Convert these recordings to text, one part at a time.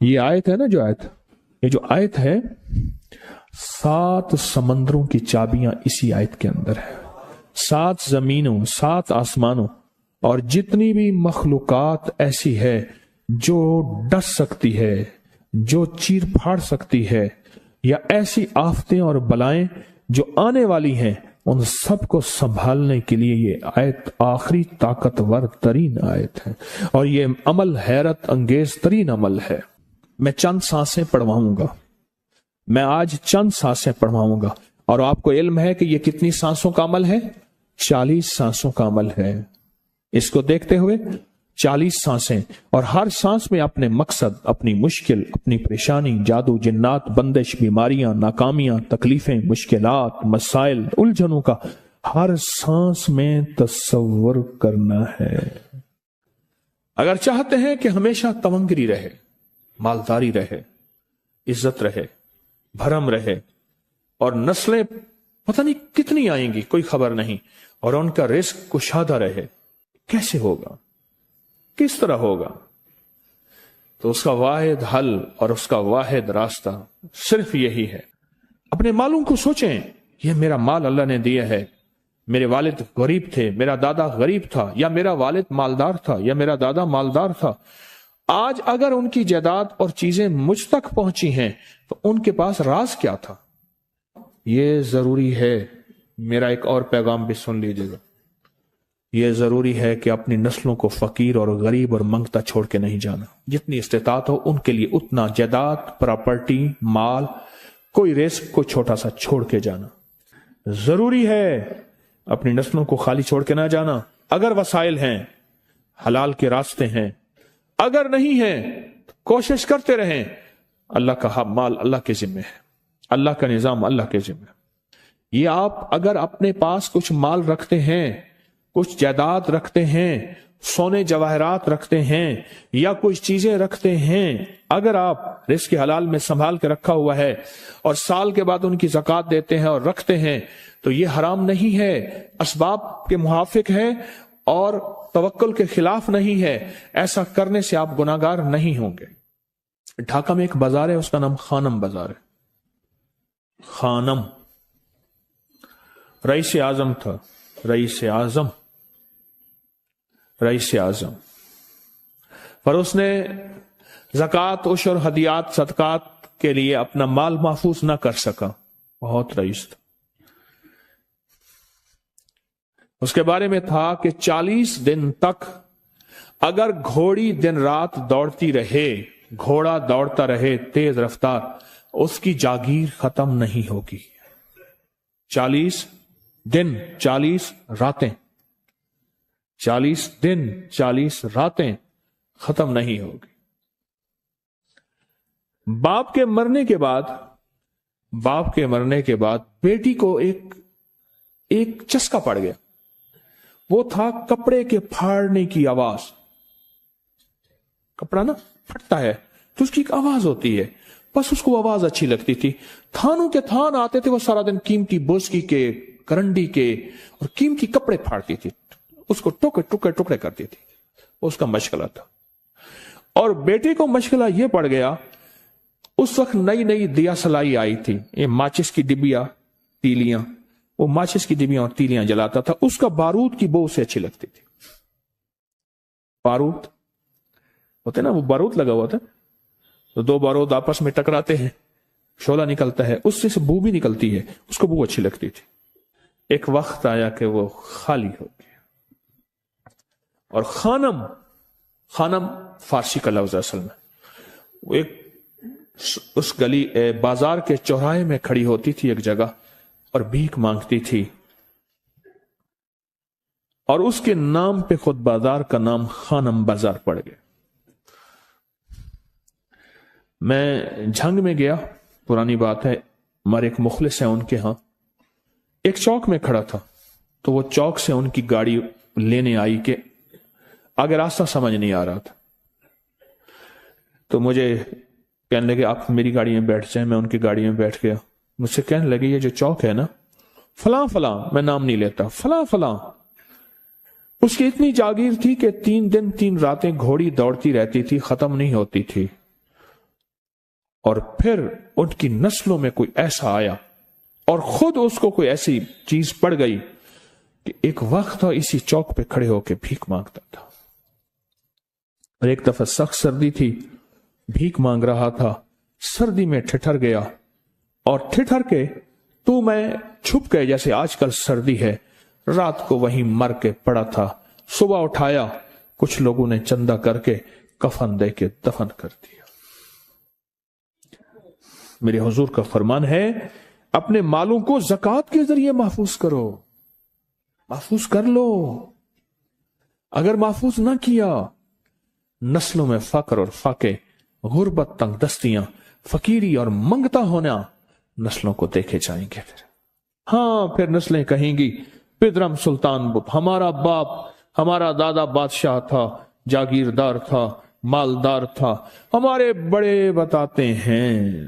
یہ آیت ہے نا یہ جو آیت ہے 7 سمندروں کی چابیاں اسی آیت کے اندر ہے. 7 زمینوں 7 آسمانوں اور جتنی بھی مخلوقات ایسی ہے جو ڈس سکتی ہے، جو چیر پھاڑ سکتی ہے، یا ایسی آفتیں اور بلائیں جو آنے والی ہیں، ان سب کو سنبھالنے کے لیے یہ آیت آخری طاقتور ترین آیت ہے، اور یہ عمل حیرت انگیز ترین عمل ہے. میں چند سانسیں پڑھواؤں گا، میں آج چند سانسیں پڑھواؤں گا، اور آپ کو علم ہے کہ یہ کتنی سانسوں کا عمل ہے؟ 40 سانسوں کا عمل ہے. اس کو دیکھتے ہوئے 40 سانسیں، اور ہر سانس میں اپنے مقصد، اپنی مشکل، اپنی پریشانی، جادو، جنات، بندش، بیماریاں، ناکامیاں، تکلیفیں، مشکلات، مسائل، الجھنوں کا ہر سانس میں تصور کرنا ہے. اگر چاہتے ہیں کہ ہمیشہ تونگری رہے، مالداری رہے، عزت رہے، بھرم رہے، اور نسلیں پتہ نہیں کتنی آئیں گی کوئی خبر نہیں، اور ان کا رزق کشادہ رہے، کیسے ہوگا؟ کس طرح ہوگا؟ تو اس کا واحد حل اور اس کا واحد راستہ صرف یہی ہے. اپنے مالوں کو سوچیں، یہ میرا مال اللہ نے دیا ہے. میرے والد غریب تھے، میرا دادا غریب تھا، یا میرا والد مالدار تھا، یا میرا دادا مالدار تھا. آج اگر ان کی جائیداد اور چیزیں مجھ تک پہنچی ہیں تو ان کے پاس راز کیا تھا؟ یہ ضروری ہے. میرا ایک اور پیغام بھی سن لیجیے گا. یہ ضروری ہے کہ اپنی نسلوں کو فقیر اور غریب اور منگتا چھوڑ کے نہیں جانا. جتنی استطاعت ہو ان کے لیے اتنا جائیداد، پراپرٹی، مال، کوئی رزق کو چھوٹا سا چھوڑ کے جانا ضروری ہے. اپنی نسلوں کو خالی چھوڑ کے نہ جانا. اگر وسائل ہیں، حلال کے راستے ہیں، اگر نہیں ہیں کوشش کرتے رہیں. اللہ کا مال اللہ کے ذمہ ہے، اللہ کا نظام اللہ کے ذمہ ہے. یہ آپ اگر اپنے پاس کچھ مال رکھتے ہیں، کچھ جائیداد رکھتے ہیں، سونے جواہرات رکھتے ہیں، یا کچھ چیزیں رکھتے ہیں، اگر آپ رزق حلال میں سنبھال کے رکھا ہوا ہے اور سال کے بعد ان کی زکوٰۃ دیتے ہیں اور رکھتے ہیں، تو یہ حرام نہیں ہے، اسباب کے موافق ہے اور توکل کے خلاف نہیں ہے. ایسا کرنے سے آپ گناہگار نہیں ہوں گے. ڈھاکہ میں ایک بازار ہے، اس کا نام خانم بازار ہے. خانم رئیس اعظم تھا، رئیس اعظم، پر اس نے زکوٰۃ، عشر، ہدیات، صدقات کے لیے اپنا مال محفوظ نہ کر سکا. بہت رئیس تھا. اس کے بارے میں تھا کہ 40 دن تک اگر گھوڑی دن رات دوڑتی رہے، گھوڑا دوڑتا رہے تیز رفتار، اس کی جاگیر ختم نہیں ہوگی. 40 دن 40 راتیں، 40 دن 40 راتیں ختم نہیں ہوگی. باپ کے مرنے کے بعد بیٹی کو ایک چسکا پڑ گیا. وہ تھا کپڑے کے پھاڑنے کی آواز. کپڑا نا پھٹتا ہے تو اس کی ایک آواز ہوتی ہے، بس اس کو آواز اچھی لگتی تھی. تھانوں کے تھان آتے تھے، وہ سارا دن قیمتی بوسکی کے، کرنڈی کے اور قیمتی کپڑے پھاڑتی تھی، اس کو ٹکڑے کرتی تھی. اس کا مشغلہ تھا. اور بیٹے کو مشغلہ یہ پڑ گیا، اس وقت نئی دیا سلائی آئی تھی، یہ ماچس کی ڈبیاں، تیلیاں، وہ ماچس کی ڈبیاں اور تیلیاں جلاتا تھا. اس کا بارود کی بو اسے اچھی لگتی تھی. بارود ہوتے نا، وہ بارود لگا ہوا تھا تو 2 بارود آپس میں ٹکراتے ہیں، شعلہ نکلتا ہے، اس سے بو بھی نکلتی ہے، اس کو بو اچھی لگتی تھی. ایک وقت آیا کہ وہ خالی ہو گیا. اور خانم فارسی کا لفظ اصل میں، وہ ایک اس گلی بازار کے چوراہے میں کھڑی ہوتی تھی ایک جگہ اور بھیک مانگتی تھی، اور اس کے نام پہ خود بازار کا نام خانم بازار پڑ گیا. میں جھنگ میں گیا، پرانی بات ہے، ہمارے ایک مخلص ہیں ان کے ہاں، ایک چوک میں کھڑا تھا، تو وہ چوک سے ان کی گاڑی لینے آئی کہ آگے راستہ سمجھ نہیں آ رہا تھا. تو مجھے کہنے لگے آپ میری گاڑی میں بیٹھ جائیں. میں ان کی گاڑی میں بیٹھ گیا. مجھ سے کہنے لگے یہ جو چوک ہے نا، فلاں فلاں، میں نام نہیں لیتا، فلاں فلاں، اس کی اتنی جاگیر تھی کہ 3 دن 3 راتیں گھوڑی دوڑتی رہتی تھی، ختم نہیں ہوتی تھی. اور پھر ان کی نسلوں میں کوئی ایسا آیا اور خود اس کو کوئی ایسی چیز پڑ گئی کہ ایک وقت تھا اسی چوک پہ کھڑے ہو کے بھیک مانگتا تھا، اور ایک دفعہ سخت سردی تھی، بھیک مانگ رہا تھا، سردی میں ٹھٹر گیا، اور ٹھٹر کے تو میں چھپ گئے جیسے آج کل سردی ہے، رات کو وہیں مر کے پڑا تھا، صبح اٹھایا، کچھ لوگوں نے چندہ کر کے کفن دے کے دفن کر دیا۔ میرے حضور کا فرمان ہے اپنے مالوں کو زکوٰۃ کے ذریعے محفوظ کرو، محفوظ کر لو۔ اگر محفوظ نہ کیا، نسلوں میں فقر اور فاقے، غربت، تنگ دستیاں، فقیری اور منگتا ہونا نسلوں کو دیکھے جائیں گے۔ پھر نسلیں کہیں گی پدرم سلطان بت، ہمارا باپ، ہمارا دادا بادشاہ تھا، جاگیردار تھا، مالدار تھا، ہمارے بڑے بتاتے ہیں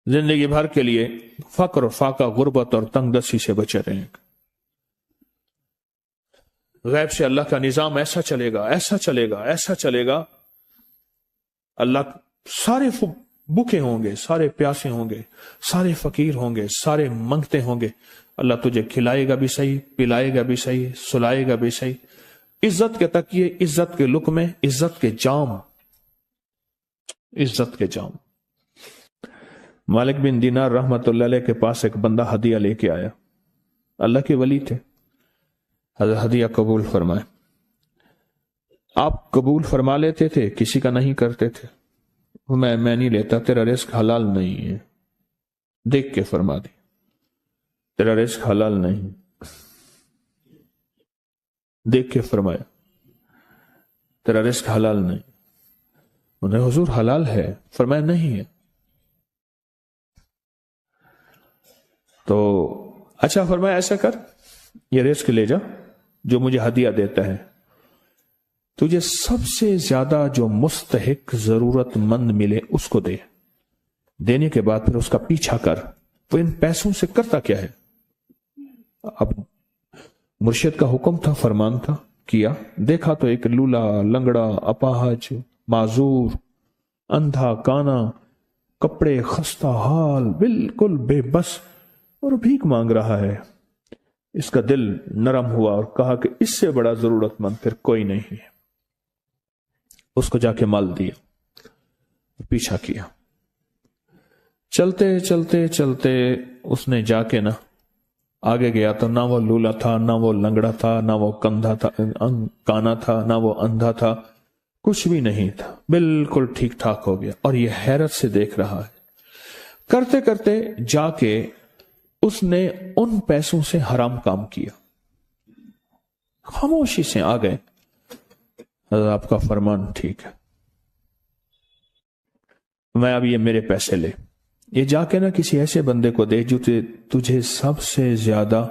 زندگی بھر کے لیے فقر و فاقہ، غربت اور تنگ دستی سے بچے رہیں گے۔ غیب سے اللہ کا نظام ایسا چلے گا، ایسا چلے گا، ایسا چلے گا، اللہ سارے بھوکے ہوں گے، سارے پیاسے ہوں گے، سارے فقیر ہوں گے، سارے منگتے ہوں گے، اللہ تجھے کھلائے گا بھی صحیح، پلائے گا بھی صحیح، سلائے گا بھی صحیح، عزت کے تکیے، عزت کے لقمے، عزت کے جام، عزت کے جام۔ مالک بن دینار رحمت اللہ علیہ کے پاس ایک بندہ ہدیہ لے کے آیا، اللہ کے ولی تھے، حضرت ہدیہ قبول فرمائے۔ آپ قبول فرما لیتے تھے، کسی کا نہیں کرتے تھے۔ میں نہیں لیتا، تیرا رزق حلال نہیں ہے، دیکھ کے فرما دی، تیرا رزق حلال نہیں، دیکھ کے فرمایا تیرا رزق حلال نہیں۔ انہیں حضور حلال ہے، فرمایا نہیں ہے۔ تو اچھا فرمایا ایسا کر، یہ رزق لے جا جو مجھے ہدیہ دیتا ہے، تجھے سب سے زیادہ جو مستحق ضرورت مند ملے اس کو دے، دینے کے بعد پھر اس کا پیچھا کر۔ وہ ان پیسوں سے کرتا کیا ہے؟ اب مرشد کا حکم تھا، فرمان تھا، کیا، دیکھا تو ایک لولا، لنگڑا، اپاہج، معذور، اندھا، کانا، کپڑے خستہ حال، بالکل بے بس، اور بھیک مانگ رہا ہے۔ اس کا دل نرم ہوا اور کہا کہ اس سے بڑا ضرورت مند پھر کوئی نہیں ہے۔ اس کو جا کے مال دیا، پیچھا کیا، چلتے چلتے چلتے اس نے جا کے آگے گیا تو نہ وہ لولا تھا، نہ وہ لنگڑا تھا، نہ وہ کندھا تھا، کانا تھا، نہ وہ اندھا تھا، کچھ بھی نہیں تھا، بالکل ٹھیک ٹھاک ہو گیا، اور یہ حیرت سے دیکھ رہا ہے۔ کرتے کرتے جا کے اس نے ان پیسوں سے حرام کام کیا، خاموشی سے آ گئے، آپ کا فرمان ٹھیک ہے، میں اب یہ میرے پیسے لے، یہ جا کے کسی ایسے بندے کو دے جو تجھے سب سے زیادہ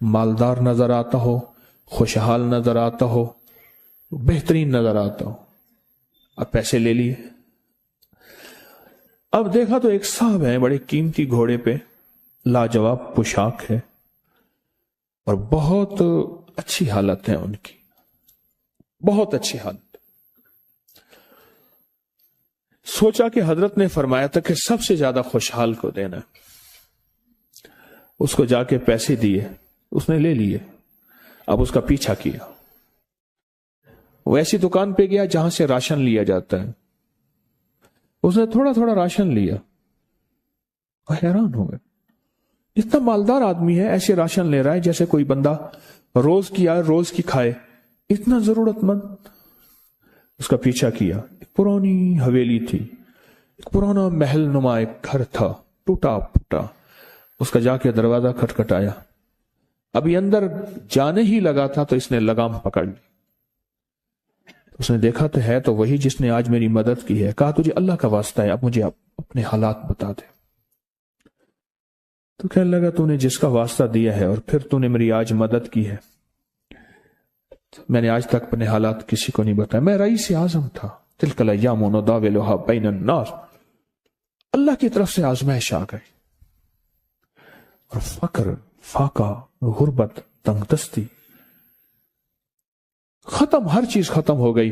مالدار نظر آتا ہو، خوشحال نظر آتا ہو، بہترین نظر آتا ہو۔ اب پیسے لے لیے، اب دیکھا تو ایک صاحب ہیں، بڑے قیمتی گھوڑے پہ، لاجواب پوشاک ہے، اور بہت اچھی حالت ہے ان کی، بہت اچھی حالت۔ سوچا کہ حضرت نے فرمایا تھا کہ سب سے زیادہ خوشحال کو دینا، اس کو جا کے پیسے دیے، اس نے لے لیے، اب اس کا پیچھا کیا، وہ ایسی دکان پہ گیا جہاں سے راشن لیا جاتا ہے، اس نے تھوڑا تھوڑا راشن لیا، وہ حیران ہو گئے، اتنا مالدار آدمی ہے، ایسے راشن لے رہا ہے جیسے کوئی بندہ روز کی آئے روز کی کھائے، اتنا ضرورت مند۔ اس کا پیچھا کیا، ایک پرانی حویلی تھی، ایک پرانا محل نما ایک گھر تھا، ٹوٹا پھوٹا، اس کا جا کے دروازہ کھٹکھٹایا، ابھی اندر جانے ہی لگا تھا تو اس نے لگام پکڑ لی، اس نے دیکھا تو ہے تو وہی جس نے آج میری مدد کی ہے، کہا تجھے اللہ کا واسطہ ہے، اب مجھے اپنے حالات بتا دے۔ تو کہنے لگا تو نے جس کا واسطہ دیا ہے اور پھر تو نے میری آج مدد کی ہے، میں نے آج تک اپنے حالات کسی کو نہیں بتایا، میں رئیس اعظم تھا، تلک الایام نداولها بین الناس، اللہ کی طرف سے آزمائش آ گئی، اور فقر، فاقہ، غربت، تنگ دستی ختم، ہر چیز ختم ہو گئی،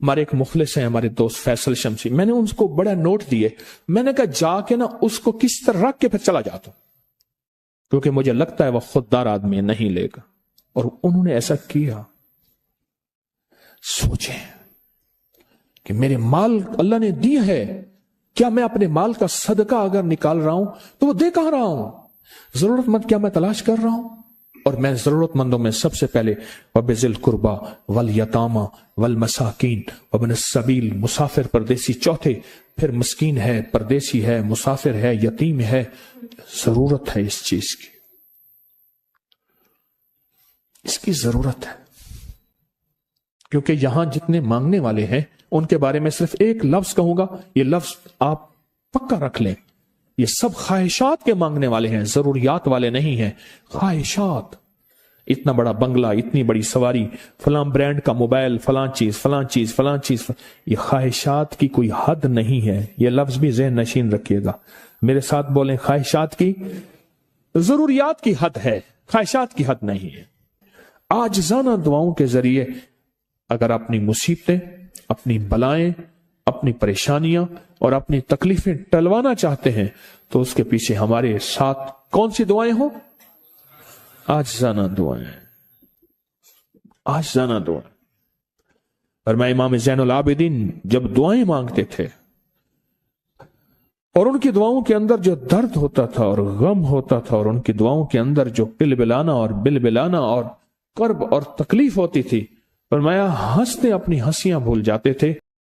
ہمارے ایک مخلص ہیں ہمارے دوست فیصل شمسی، میں نے ان کو بڑا نوٹ دیے، میں نے کہا جا کے نا اس کو کس طرح رکھ کے پھر چلا جاتا ہوں، کیونکہ مجھے لگتا ہے وہ خوددار آدمی نہیں لے گا، اور انہوں نے ایسا کیا۔ سوچیں کہ میرے مال اللہ نے دی ہے، کیا میں اپنے مال کا صدقہ اگر نکال رہا ہوں تو وہ دے کہاں رہا ہوں؟ ضرورت مند کیا میں تلاش کر رہا ہوں؟ اور میں ضرورت مندوں میں سب سے پہلے وَبِذِي الْقُرْبَى وَالْيَتَامَى وَالْمَسَاكِينِ وَابْنِ السَّبِيلِ، مسافر پردیسی چوتھے، پھر مسکین ہے، پردیسی ہے، مسافر ہے، یتیم ہے، ضرورت ہے اس چیز کی، اس کی ضرورت ہے۔ کیونکہ یہاں جتنے مانگنے والے ہیں ان کے بارے میں صرف ایک لفظ کہوں گا، یہ لفظ آپ پکا رکھ لیں، یہ سب خواہشات کے مانگنے والے ہیں، ضروریات والے نہیں ہیں، خواہشات۔ اتنا بڑا بنگلہ، اتنی بڑی سواری، فلاں برانڈ کا موبائل، فلاں چیز فلاں چیز فلاں چیز، یہ خواہشات کی کوئی حد نہیں ہے، یہ لفظ بھی ذہن نشین رکھیے گا، میرے ساتھ بولیں، خواہشات کی، ضروریات کی حد ہے، خواہشات کی حد نہیں ہے۔ عاجزانہ دعاؤں کے ذریعے اگر اپنی مصیبتیں، اپنی بلائیں، اپنی پریشانیاں اور اپنی تکلیفیں ٹلوانا چاہتے ہیں تو اس کے پیچھے ہمارے ساتھ کون سی دعائیں ہوں؟ عاجزانہ دعائیں، عاجزانہ دعائیں۔ اور میں امام زین العابدین جب دعائیں مانگتے تھے اور ان کی دعاؤں کے اندر جو درد ہوتا تھا اور غم ہوتا تھا، اور ان کی دعاؤں کے اندر جو پلبلانا اور بلبلانا اور کرب اور تکلیف ہوتی تھی، فرمایا ہنستے اپنی ہنسیاں بھول جاتے تھے